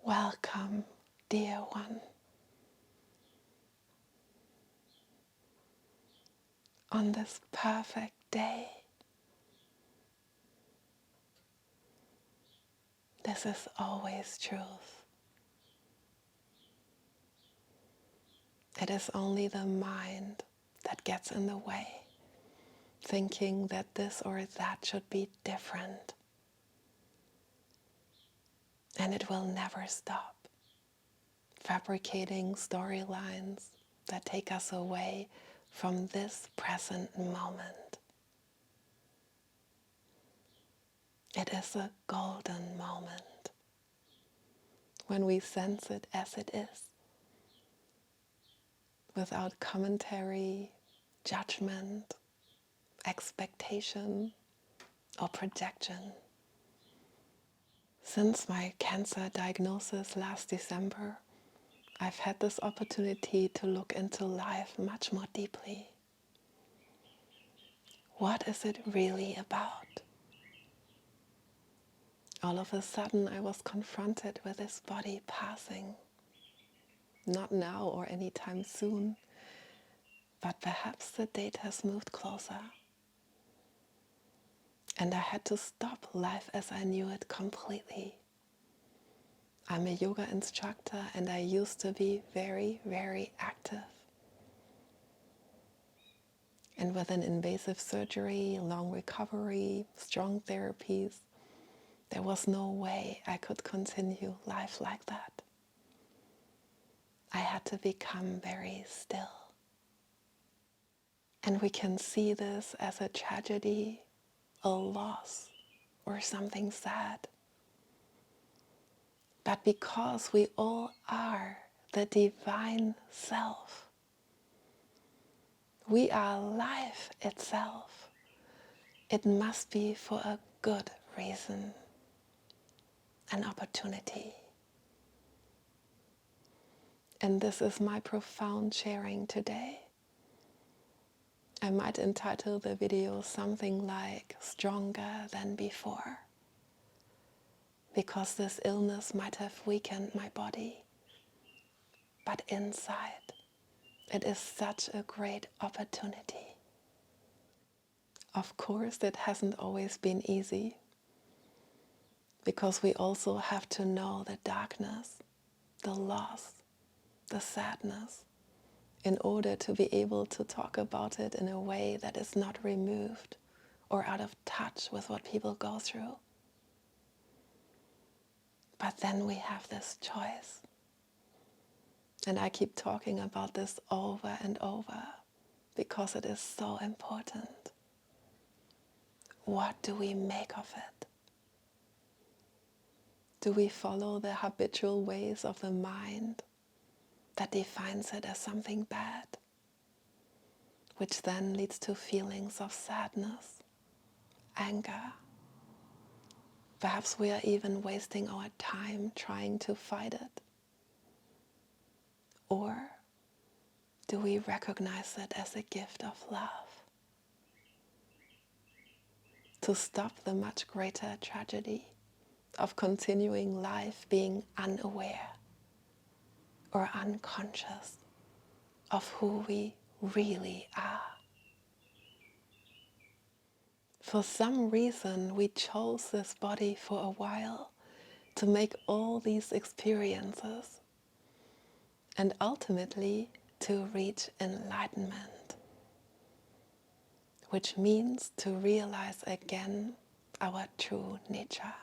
Welcome, dear one, on this perfect day. This is always truth. It is only the mind that gets in the way, thinking that this or that should be different. And it will never stop, fabricating storylines that take us away from this present moment. It is a golden moment when we sense it as it is, without commentary, judgment, expectation, or projection. Since my cancer diagnosis last December, I've had this opportunity to look into life much more deeply. What is it really about? All of a sudden I was confronted with this body passing. Not now or anytime soon, but perhaps the date has moved closer. And I had to stop life as I knew it completely. I'm a yoga instructor and I used to be very, very active. And with an invasive surgery, long recovery, strong therapies, there was no way I could continue life like that. I had to become very still. And we can see this as a tragedy, a loss, or something sad. But because we all are the divine self, we are life itself, it must be for a good reason, an opportunity. And this is my profound sharing today. I might entitle the video something like "Stronger Than Before," because this illness might have weakened my body, but inside it is such a great opportunity. Of course, it hasn't always been easy, because we also have to know the darkness, the loss, the sadness, in order to be able to talk about it in a way that is not removed or out of touch with what people go through. But then we have this choice. And I keep talking about this over and over because it is so important. What do we make of it? Do we follow the habitual ways of the mind that defines it as something bad, which then leads to feelings of sadness, anger? Perhaps we are even wasting our time trying to fight it. Or do we recognize it as a gift of love? To stop the much greater tragedy of continuing life being unaware or unconscious of who we really are. For some reason, we chose this body for a while to make all these experiences and ultimately to reach enlightenment, which means to realize again our true nature.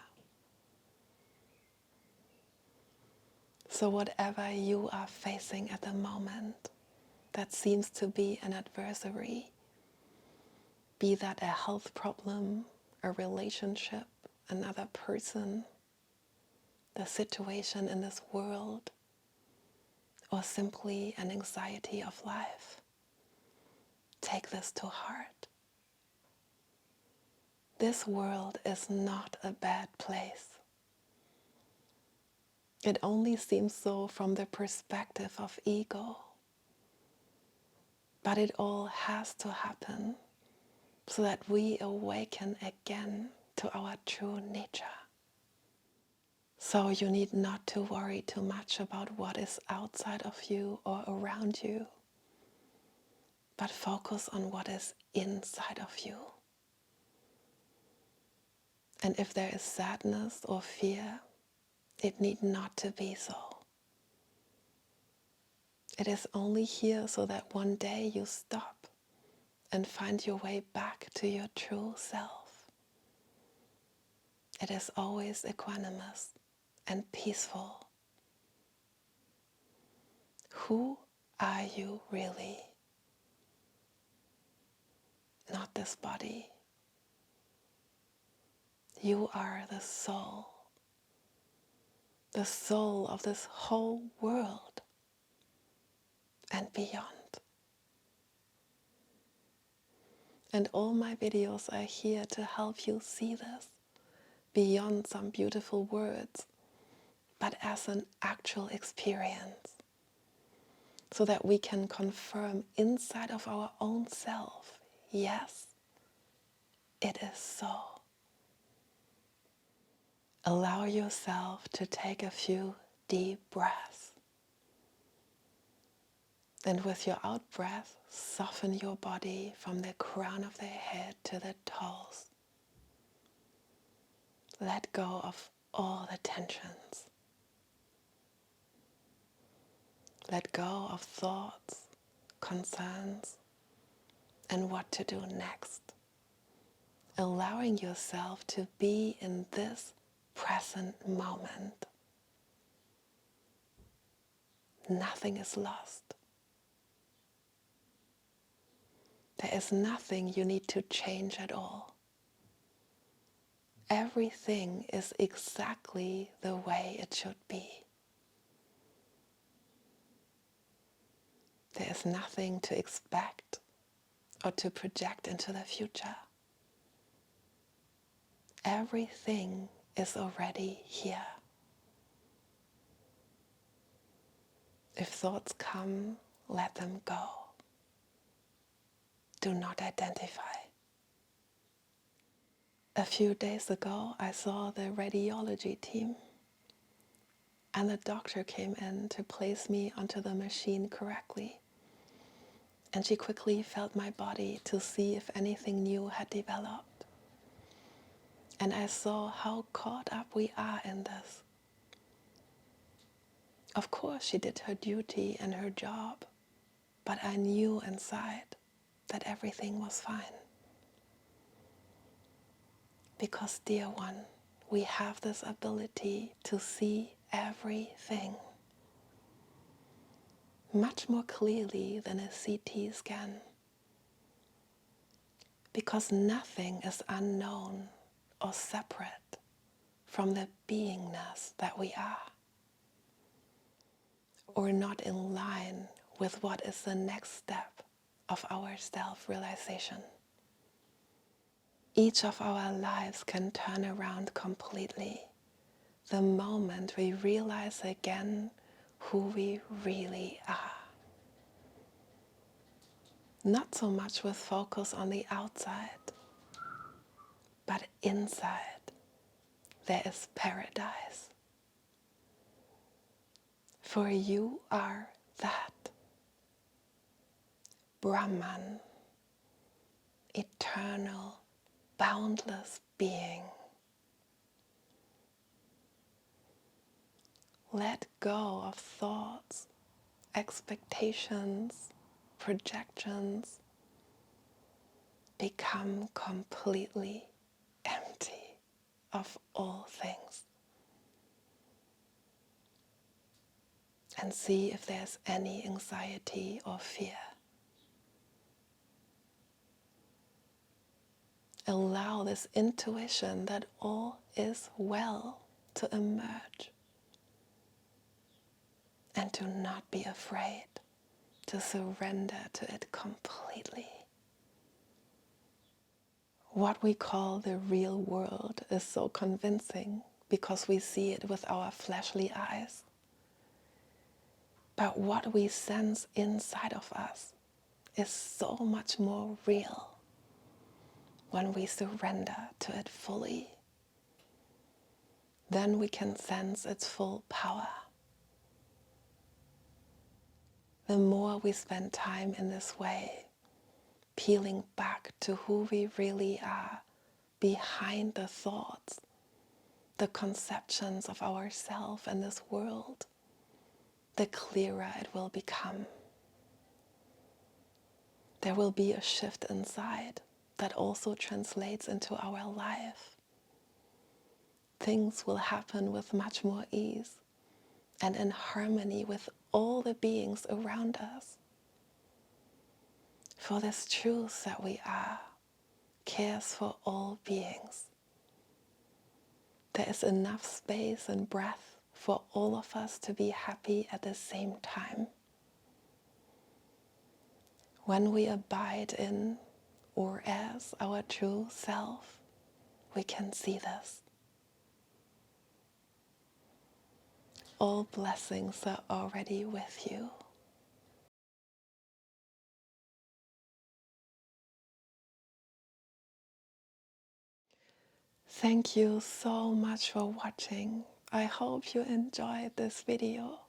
So whatever you are facing at the moment that seems to be an adversary, be that a health problem, a relationship, another person, the situation in this world, or simply an anxiety of life, take this to heart. This world is not a bad place. It only seems so from the perspective of ego. But it all has to happen so that we awaken again to our true nature. So you need not to worry too much about what is outside of you or around you, but focus on what is inside of you. And if there is sadness or fear, it need not to be so. It is only here so that one day you stop and find your way back to your true self. It is always equanimous and peaceful. Who are you really? Not this body. You are the soul of this whole world and beyond. And all my videos are here to help you see this beyond some beautiful words, but as an actual experience, so that we can confirm inside of our own self, yes, it is so. Allow yourself to take a few deep breaths. And with your out breath, soften your body from the crown of the head to the toes. Let go of all the tensions. Let go of thoughts, concerns, and what to do next. Allowing yourself to be in this present moment. Nothing is lost. There is nothing you need to change at all. Everything is exactly the way it should be. There is nothing to expect or to project into the future. Everything is already here. If thoughts come, let them go. Do not identify. A few days ago, I saw the radiology team, and the doctor came in to place me onto the machine correctly. And she quickly felt my body to see if anything new had developed. And I saw how caught up we are in this. Of course, she did her duty and her job, but I knew inside that everything was fine. Because, dear one, we have this ability to see everything much more clearly than a CT scan. Because nothing is unknown or separate from the beingness that we are, or not in line with what is the next step of our self-realization. Each of our lives can turn around completely the moment we realize again who we really are. Not so much with focus on the outside, but inside there is paradise. For you are that Brahman, eternal, boundless being. Let go of thoughts, expectations, projections. Become completely empty of all things. And see if there's any anxiety or fear. Allow this intuition that all is well to emerge. And do not be afraid to surrender to it completely. What we call the real world is so convincing because we see it with our fleshly eyes. But what we sense inside of us is so much more real when we surrender to it fully. then we can sense its full power. The more we spend time in this way, peeling back to who we really are, behind the thoughts, the conceptions of ourselves and this world, the clearer it will become. There will be a shift inside that also translates into our life. Things will happen with much more ease and in harmony with all the beings around us. For this truth that we are cares for all beings. There is enough space and breath for all of us to be happy at the same time. When we abide in or as our true self, we can see this. All blessings are already with you. Thank you so much for watching. I hope you enjoyed this video.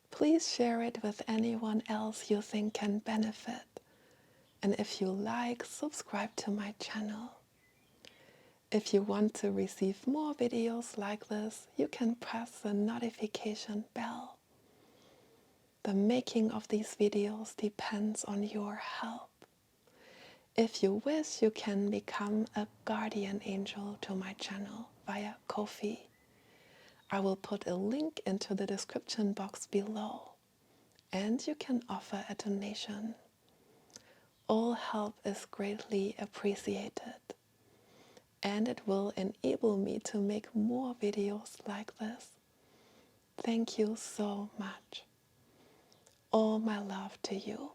Please share it with anyone else you think can benefit. And if you like, subscribe to my channel. If you want to receive more videos like this, you can press the notification bell. The making of these videos depends on your help. If you wish, you can become a guardian angel to my channel via Ko-fi. I will put a link into the description box below, and you can offer a donation. All help is greatly appreciated, and it will enable me to make more videos like this. Thank you so much. All my love to you.